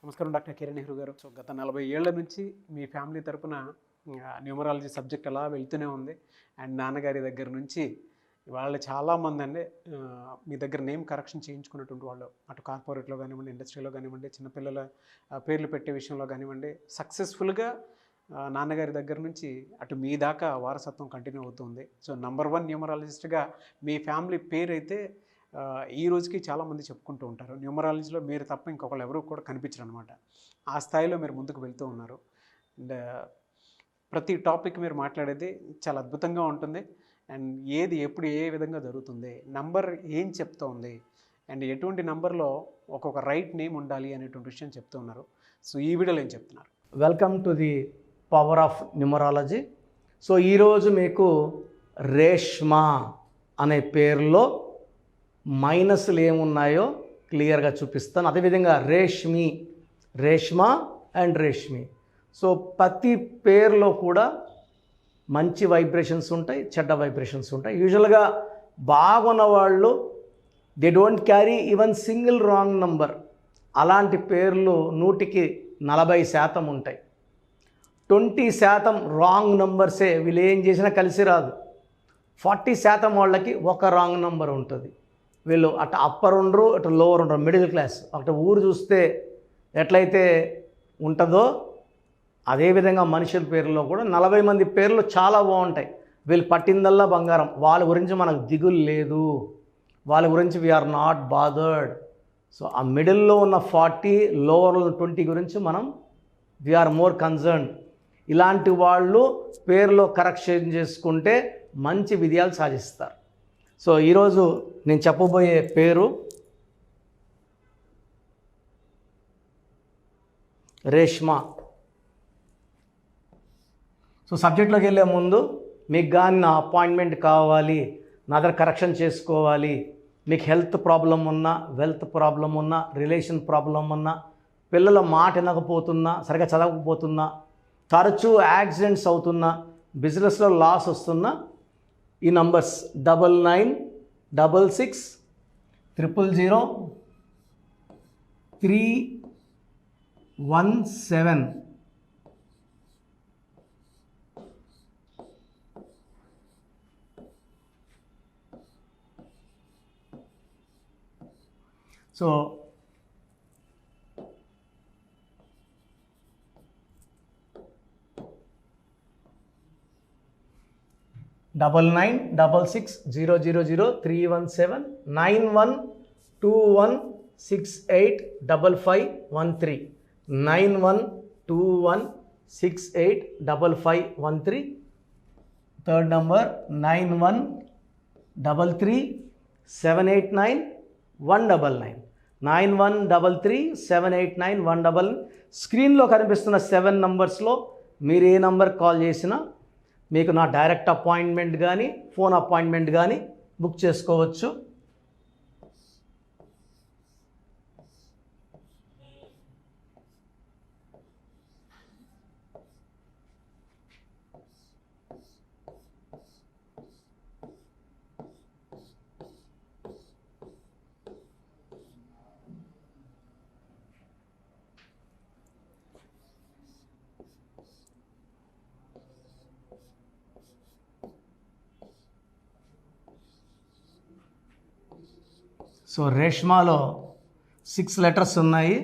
నమస్కారం డాక్టర్ కిరణ్ నెహ్రూ గారు. సో గత 40 ఏళ్ల నుంచి మీ ఫ్యామిలీ తరపున న్యూమరాలజీ సబ్జెక్ట్ అలా వెళ్తూనే ఉంది. అండ్ నాన్నగారి దగ్గర నుంచి వాళ్ళు చాలామంది అండి మీ దగ్గర నేమ్ కరెక్షన్ చేయించుకున్నటువంటి వాళ్ళు, అటు కార్పొరేట్లో కానివ్వండి, ఇండస్ట్రీలో కానివ్వండి, చిన్నపిల్లల పేర్లు పెట్టే విషయంలో కానివ్వండి, సక్సెస్ఫుల్గా నాన్నగారి దగ్గర నుంచి అటు మీ దాకా వారసత్వం కంటిన్యూ అవుతుంది. సో నంబర్ 1 న్యూమరాలజిస్ట్గా మీ ఫ్యామిలీ పేరు అయితే ఈ రోజుకి చాలామంది చెప్పుకుంటూ ఉంటారు. న్యూమరాలజీలో మీరు తప్ప ఇంకొకళ్ళు ఎవరు కూడా కనిపించరు అనమాట. ఆ స్థాయిలో మీరు ముందుకు వెళ్తూ ఉన్నారు. అండ్ ప్రతి టాపిక్ మీరు మాట్లాడేది చాలా అద్భుతంగా ఉంటుంది. అండ్ ఏది ఎప్పుడు ఏ విధంగా జరుగుతుంది, నంబర్ ఏం చెప్తోంది, అండ్ ఎటువంటి నంబర్లో ఒక్కొక్క రైట్ నేమ్ ఉండాలి అనేటువంటి విషయం చెప్తూ ఉన్నారు. సో ఈ వీడియోలో ఏం చెప్తున్నారు? Welcome to the power of numerology. So ఈరోజు మీకు రేష్మా అనే పేరులో మైనస్లు ఏమున్నాయో క్లియర్గా చూపిస్తాను. అదేవిధంగా రేష్మా అండ్ రేష్మి. సో ప్రతి పేరులో కూడా మంచి వైబ్రేషన్స్ ఉంటాయి, చెడ్డ వైబ్రేషన్స్ ఉంటాయి. యూజువల్గా బాగున్న వాళ్ళు they don't carry even single wrong number. అలాంటి పేర్లు 100కి 40% ఉంటాయి. 20% రాంగ్ నంబర్సే, వీళ్ళు ఏం చేసినా కలిసి రాదు. 40% వాళ్ళకి ఒక రాంగ్ నంబర్ ఉంటుంది. వీళ్ళు అటు అప్పర్ ఉండరు, అటు లోవర్ ఉండరు, మిడిల్ క్లాస్. అటు ఊరు చూస్తే ఎట్లయితే ఉంటుందో అదేవిధంగా మనుషుల పేర్లలో కూడా 40 మంది పేర్లు చాలా బాగుంటాయి. వీళ్ళు పట్టిందల్లా బంగారం. వాళ్ళ గురించి మనకు దిగులు లేదు, వాళ్ళ గురించి వీఆర్ నాట్ బాదర్డ్. సో ఆ మిడిల్లో ఉన్న 40, లోవర్లో ఉన్న 20 గురించి మనం వీఆర్ మోర్ కన్సర్న్. ఇలాంటి వాళ్ళు పేరులో కరెక్షన్ చేసుకుంటే మంచి విజయాలు సాధిస్తారు. సో ఈరోజు నేను చెప్పబోయే పేరు రేష్మా. సో సబ్జెక్ట్లోకి వెళ్ళే ముందు మీకు కానీ నా అపాయింట్మెంట్ కావాలి, నా దగ్గర కరెక్షన్ చేసుకోవాలి, మీకు హెల్త్ ప్రాబ్లం ఉన్నా, వెల్త్ ప్రాబ్లం ఉన్నా, రిలేషన్ ప్రాబ్లం ఉన్నా, పిల్లల మాట వినకపోతున్నా, సరిగా చదవకపోతున్నా, తరచూ యాక్సిడెంట్స్ అవుతున్నా, బిజినెస్లో లాస్ వస్తున్నా, ఈ నంబర్స్ 9966000317. సో 9966000317 9121685513 9121685513. Third number 9133789199 9133789199. స్క్రీన్లో కనిపిస్తున్న 7 నంబర్స్లో మీరు ఏ నంబర్ కాల్ చేసినా మీకు నా డైరెక్ట్ అపాయింట్మెంట్ కానీ ఫోన్ అపాయింట్మెంట్ కానీ బుక్ చేసుకోవచ్చు. సో రేష్మాలో 6 లెటర్స్ ఉన్నాయి.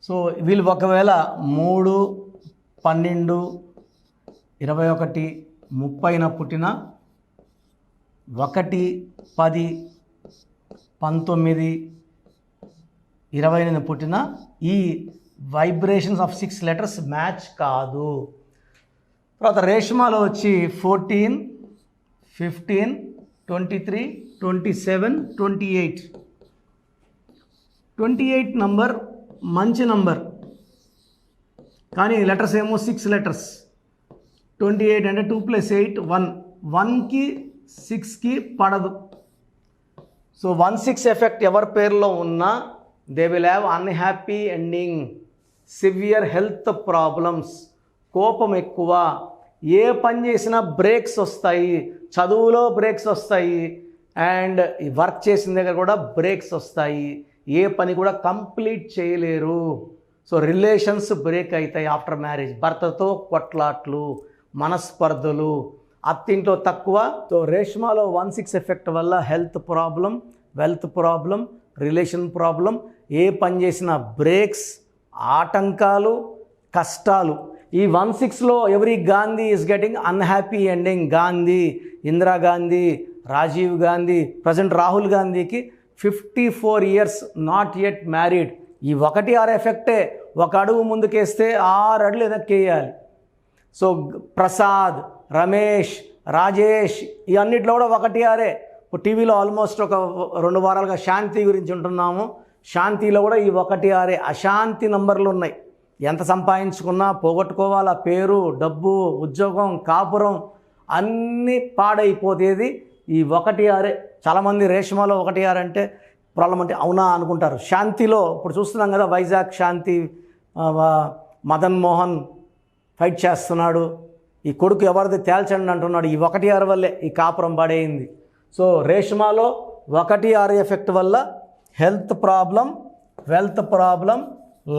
సో వీళ్ళు ఒకవేళ 3, 12, 21, 30 పుట్టిన, 1, 10, 19, 29 పుట్టిన, ఈ వైబ్రేషన్స్ ఆఫ్ 6 లెటర్స్ మ్యాచ్ కాదు. తర్వాత రేష్మాలో వచ్చి 14, 15, 23, 27, 28. 28 నంబర్ మంచి నంబర్, కానీ లెటర్స్ ఏమో 6 లెటర్స్. 28 అంటే 2 + 8 1. 1కి 6కి పడదు. సో 1-6 ఎఫెక్ట్ ఎవరి పేరులో ఉన్నా they will have unhappy ending, severe health problems, కోపం ఎక్కువ, ఏ పని చేసినా బ్రేక్స్ వస్తాయి, చదువులో బ్రేక్స్ వస్తాయి, అండ్ వర్క్ చేసిన దగ్గర కూడా బ్రేక్స్ వస్తాయి. ఏ పని కూడా కంప్లీట్ చేయలేరు. సో రిలేషన్స్ బ్రేక్ అవుతాయి ఆఫ్టర్ మ్యారేజ్. భర్తతో కొట్లాట్లు, మనస్పర్ధలు, అత్తింట్లో తక్కువ. సో రేష్మాలో 1/6 ఎఫెక్ట్ వల్ల health problem, wealth problem, relation problem, ఏ పని చేసినా బ్రేక్స్, ఆటంకాలు, కష్టాలు. ఈ 1/6లో every Gandhi is getting unhappy ending. Gandhi, Indira Gandhi, Rajiv Gandhi, present Rahul గాంధీకి 54 years నాట్ యెట్ మ్యారీడ్. ఈ 1/6 ఎఫెక్టే. ఒక అడుగు ముందుకేస్తే 6 అడుగులు వెనక్కేయాలి. సో ప్రసాద్, రమేష్, రాజేష్ ఈ అన్నిట్లో కూడా 1/6. ఇప్పుడు టీవీలో ఆల్మోస్ట్ ఒక 2 వారాలుగా శాంతి గురించి ఉంటున్నాము. శాంతిలో కూడా ఈ 1/6 అశాంతి నంబర్లు ఉన్నాయి. ఎంత సంపాదించుకున్నా పోగొట్టుకోవాలి. ఆ పేరు, డబ్బు, ఉద్యోగం, కాపురం అన్నీ పాడైపోతేది ఈ 1/6. చాలామంది రేష్మాలో 1/6 అంటే ప్రాబ్లం అంటే అవునా అనుకుంటారు. శాంతిలో ఇప్పుడు చూస్తున్నాం కదా, వైజాగ్ శాంతి, మదన్ మోహన్ ఫైట్ చేస్తున్నాడు. ఈ కొడుకు ఎవరిది తేల్చండి అంటున్నాడు. ఈ 1/6 వల్లే ఈ కాపురం పడేయింది. సో రేష్మాలో 1/6 ఎఫెక్ట్ వల్ల హెల్త్ ప్రాబ్లం, వెల్త్ ప్రాబ్లం,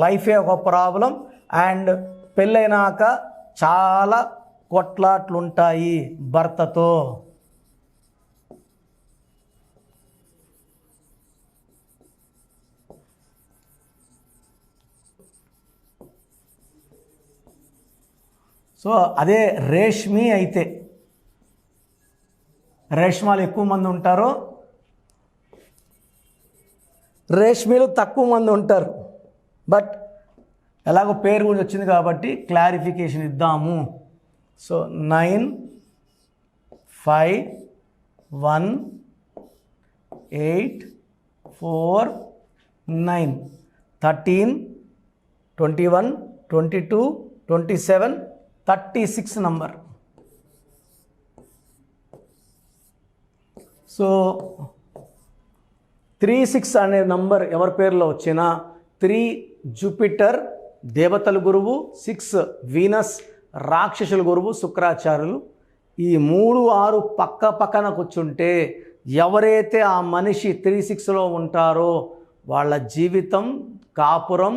లైఫే ఒక ప్రాబ్లం, అండ్ పెళ్ళైనాక చాలా కొట్లాట్లుంటాయి భర్తతో. సో అదే రేష్మి అయితే, రేష్మాలు ఎక్కువ మంది ఉంటారు, రేష్మీలు తక్కువ మంది ఉంటారు. బట్ ఎలాగో పేరు గురించి వచ్చింది కాబట్టి క్లారిఫికేషన్ ఇద్దాము. So 9, 5, 1, 8, 4, 9, 13, 21, 22, 27, 36 number. సో 36 అనే నంబర్ ఎవరి పేరులో వచ్చినా 3 జూపిటర్ దేవతల గురువు, 6 వీనస్ రాక్షసుల గురువు శుక్రాచార్యులు. ఈ 3, 6 పక్క పక్కన కూర్చుంటే ఎవరైతే ఆ మనిషి 36లో ఉంటారో వాళ్ళ జీవితం, కాపురం,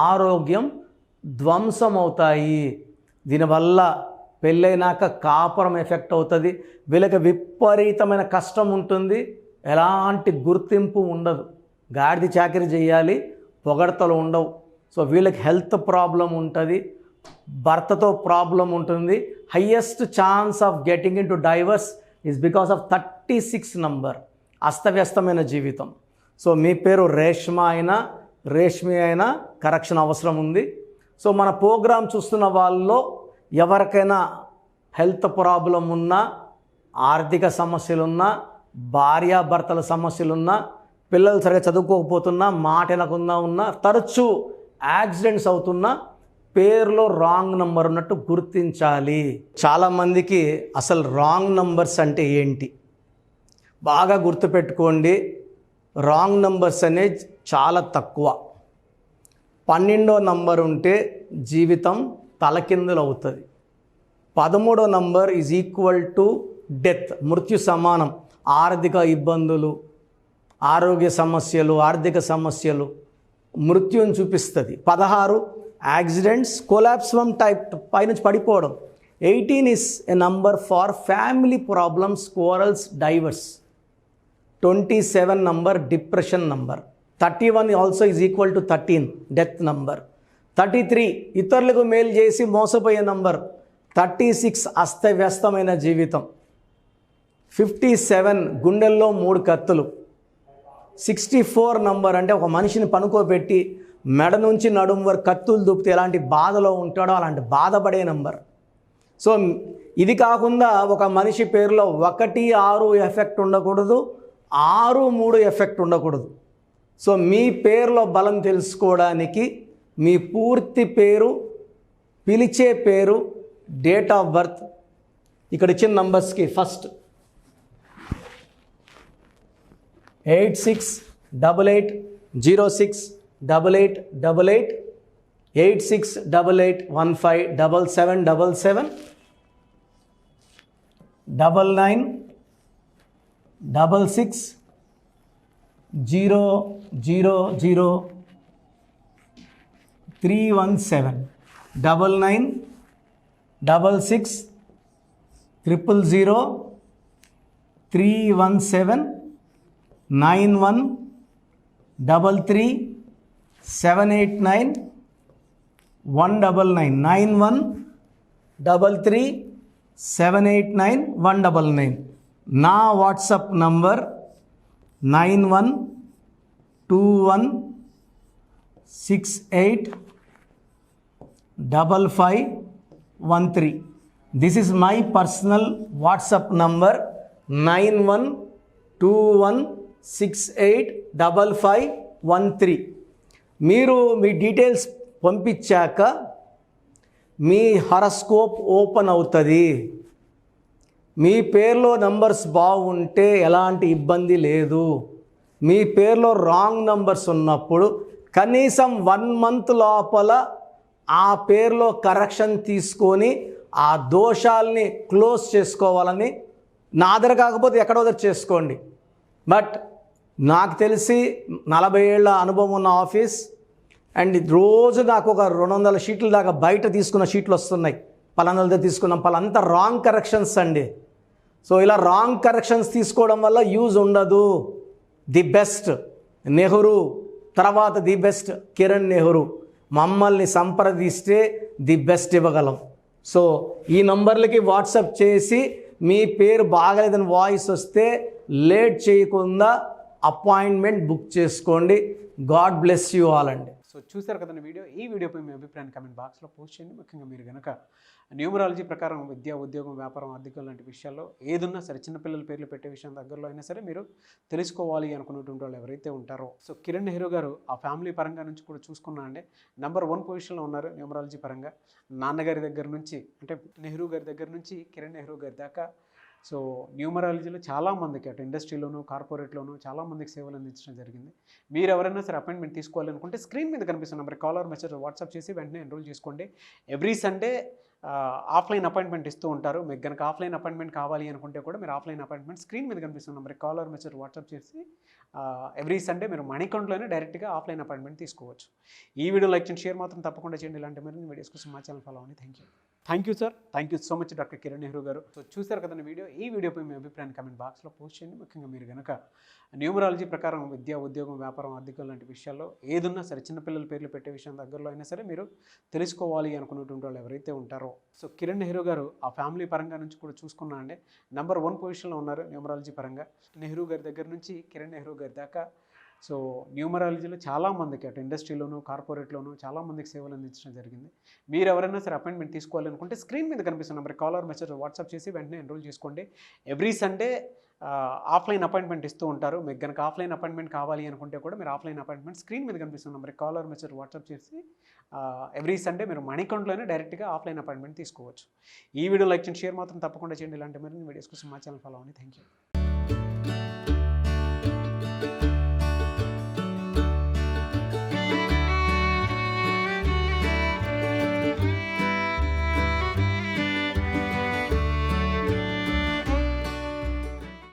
ఆరోగ్యం ధ్వంసం అవుతాయి. దీనివల్ల పెళ్ళైనాక కాపురం ఎఫెక్ట్ అవుతుంది. వీళ్ళకి విపరీతమైన కష్టం ఉంటుంది. ఎలాంటి గుర్తింపు ఉండదు. గాడిద చాకరీ చేయాలి, పొగడతలు ఉండవు. సో వీళ్ళకి హెల్త్ ప్రాబ్లం ఉంటుంది, భర్తతో ప్రాబ్లం ఉంటుంది. Highest chance of getting in to divorce is because of 36 number. అస్తవ్యస్తమైన జీవితం. సో మీ పేరు రేష్మ అయినా రేష్మి అయినా కరెక్షన్ అవసరం ఉంది. సో మన ప్రోగ్రాం చూస్తున్న వాళ్ళలో ఎవరికైనా హెల్త్ ప్రాబ్లం ఉన్నా, ఆర్థిక సమస్యలున్నా, భార్యాభర్తల సమస్యలున్నా, పిల్లలు సరిగా చదువుకోకపోతున్నా, మాట వినకుండా ఉన్నా, తరచూ యాక్సిడెంట్స్ అవుతున్నా, పేరులో రాంగ్ నంబర్ ఉన్నట్టు గుర్తించాలి. చాలామందికి అసలు రాంగ్ నంబర్స్ అంటే ఏంటి బాగా గుర్తుపెట్టుకోండి. రాంగ్ నంబర్స్ అనేది చాలా తక్కువ. 12వ నంబర్ ఉంటే జీవితం తలకిందులు అవుతుంది. 13వ number is equal to death, మృత్యు సమానం. ఆర్థిక ఇబ్బందులు, ఆరోగ్య సమస్యలు, ఆర్థిక సమస్యలు మృత్యుని చూపిస్తుంది. 16 యాక్సిడెంట్స్, కొలాప్స్ ఫ్రమ్ టైప్ పైనుంచి పడిపోవడం. 18 is a number far family problems, quarrels, divorce. 27 number depression number. 31 also is equal to 13 death number. 33 ఇతరులకు మేలు చేసి మోసపోయే నంబర్. 36 అస్తవ్యస్తమైన జీవితం. 57 గుండెల్లో 3 కత్తులు. 64 నంబర్ అంటే ఒక మనిషిని పనుకోబెట్టి మెడ నుంచి నడుము వరకు కత్తులు దూపితే ఎలాంటి బాధలో ఉంటాడో అలాంటి బాధపడే నంబర్. సో ఇది కాకుండా ఒక మనిషి పేరులో 1, 6 ఎఫెక్ట్ ఉండకూడదు, 6, 3 ఎఫెక్ట్ ఉండకూడదు. సో మీ పేరులో బలం తెలుసుకోవడానికి మీ పూర్తి పేరు, పిలిచే పేరు, డేట్ ఆఫ్ బర్త్, ఇక్కడ ఇచ్చిన నంబర్స్కి ఫస్ట్ 8688068888 8688157777 9966 317 9966 317 9133 789 199 9133 789 199. నా WhatsApp number 9121685513. This is my personal WhatsApp number 9121685513. మీరు మీ డీటెయిల్స్ పంపించాక మీ హరస్కోప్ ఓపెన్ అవుతుంది. మీ పేరులో నంబర్స్ బాగుంటే ఎలాంటి ఇబ్బంది లేదు. మీ పేరులో రాంగ్ నంబర్స్ ఉన్నప్పుడు కనీసం 1 మంత్ లోపల ఆ పేరులో కరెక్షన్ తీసుకొని ఆ దోషాల్ని క్లోజ్ చేసుకోవాలని, నా దగ్గర కాకపోతే ఎక్కడో దగ్గర చేసుకోండి. బట్ నాకు తెలిసి 40 ఏళ్ళ అనుభవం ఉన్న ఆఫీస్ అండ్ రోజు నాకు ఒక 200 షీట్ల దాకా బయట తీసుకున్న షీట్లు వస్తున్నాయి. పలానాల దగ్గర తీసుకున్నాం, పలాంతా రాంగ్ కరెక్షన్స్ అండి. సో ఇలా రాంగ్ కరెక్షన్స్ తీసుకోవడం వల్ల యూజ్ ఉండదు. ది బెస్ట్ నెహ్రూ, తర్వాత ది బెస్ట్ కిరణ్ నెహ్రూ, మమ్మల్ని సంప్రదిస్తే ది బెస్ట్ ఇవ్వగలం. సో ఈ నంబర్లకి వాట్సాప్ చేసి మీ పేరు బాగలేదని వాయిస్ వస్తే లేట్ చేయకుండా అపాయింట్మెంట్ బుక్ చేసుకోండి. గాడ్ బ్లెస్ యూ ఆల్ అండి. సో చూసారు కదండి వీడియో. ఈ వీడియోపై మీ అభిప్రాయాన్ని కమెంట్ బాక్స్లో పోస్ట్ చేయండి. ముఖ్యంగా మీరు కనుక న్యూమరాలజీ ప్రకారం విద్య, ఉద్యోగం, వ్యాపారం, ఆర్థికం లాంటి విషయాల్లో ఏదున్నా సరే, చిన్నపిల్లల పేర్లు పెట్టే విషయం దగ్గరలో అయినా సరే మీరు తెలుసుకోవాలి అనుకున్నటువంటి వాళ్ళు ఎవరైతే ఉంటారో, సో కిరణ్ నెహ్రూ గారు ఆ ఫ్యామిలీ పరంగా నుంచి కూడా చూసుకున్నా అండి నెంబర్ 1 పొజిషన్లో ఉన్నారు న్యూమరాలజీ పరంగా. నాన్నగారి దగ్గర నుంచి, అంటే నెహ్రూ గారి దగ్గర నుంచి కిరణ్ నెహ్రూ గారి దాకా సో న్యూమరాలజీలో చాలామందికి అటు ఇండస్ట్రీలోను, కార్పొరేట్లోను చాలామందికి సేవలు అందించడం జరిగింది. మీరు ఎవరైనా సరే అపాయింట్మెంట్ తీసుకోవాలనుకుంటే స్క్రీన్ మీద కనిపిస్తున్న నెంబర్ కాలర్ మెసేజ్ వాట్సాప్ చేసి వెంటనే ఎన్రోల్ చేసుకోండి. ఎవ్రీ సండే ఆఫ్లైన్ అపాయింట్మెంట్ ఇస్తూ ఉంటారు. మీకు కనుక ఆఫ్లైన్ అపాయింట్మెంట్ కావాలి అనుకుంటే కూడా మీరు ఆఫ్లైన్ అపాయింట్మెంట్ స్క్రీన్ మీద కనిపిస్తున్న నెంబర్ కాలర్ మెసేజ్ వాట్సాప్ చేసి ఎవ్రీ సండే మీరు మనీ అకౌంట్లోనే డైరెక్ట్గా ఆఫ్లైన్ అపాయింట్మెంట్ తీసుకోవచ్చు. ఈ వీడియో లైక్ చేయండి, షేర్ మాత్రం తప్పకుండా చేయండి. ఇలాంటి మరిన్ని వీడియోస్ కోసం మా ఛానల్ ఫాలో అవ్వండి. Thank you sir. Thank you so much doctor Kiran Nehru గారు. సో చూసారు కదండి వీడియో. ఈ వీడియోపై మీ అభిప్రాయాన్ని కమెంట్ బాక్స్లో పోస్ట్ చేయండి. ముఖ్యంగా మీరు కనుక న్యూమరాలజీ ప్రకారం విద్య, ఉద్యోగం, వ్యాపారం, ఆర్థికం లాంటి విషయాల్లో ఏదున్నా సరే, చిన్నపిల్లల పేర్లు పెట్టే విషయం దగ్గరలో అయినా సరే మీరు తెలుసుకోవాలి అనుకున్నటువంటి వాళ్ళు ఎవరైతే ఉంటారో, సో కిరణ్ నెహ్రూ గారు ఆ ఫ్యామిలీ పరంగా నుంచి కూడా చూసుకున్నా అండి నెంబర్ 1 పొజిషన్లో ఉన్నారు న్యూమరాలజీ పరంగా. నెహ్రూ గారి దగ్గర నుంచి కిరణ్ నెహ్రూ గారి దాకా సో న్యూమరాలజీలో చాలామందికి అటు ఇండస్ట్రీలోను, కార్పొరేట్లోను చాలామందికి సేవలు అందించడం జరిగింది. మీరు ఎవరైనా సరే అపాయింట్మెంట్ తీసుకోవాలనుకుంటే స్క్రీన్ మీద కనిపిస్తున్న నెంబర్ కాలర్ మెసేజ్ వాట్సాప్ చేసి వెంటనే ఎన్రోల్ చేసుకోండి. ఎవ్రీ సండే ఆఫ్లైన్ అపాయింట్మెంట్ ఇస్తూ ఉంటారు. మీకు కనుక ఆఫ్లైన్ అపాయింట్మెంట్ కావాలి అనుకుంటే కూడా మీరు ఆఫ్లైన్ అపాయింట్మెంట్ స్క్రీన్ మీద కనిపిస్తున్న నెంబర్ కాలర్ మెసేజ్ వాట్సాప్ చేసి ఎవ్రీ సండే మీరు మనీ అకౌంట్లోనే డైరెక్ట్గా ఆఫ్లైన్ అపాయింట్మెంట్ తీసుకోవచ్చు. ఈ వీడియో లైక్ చేయండి, షేర్ మాత్రం తప్పకుండా చేయండి. ఇలాంటి మరిన్ని వీడియోస్ కోసం మా ఛానల్ ఫాలో అవ్వండి. Thank you.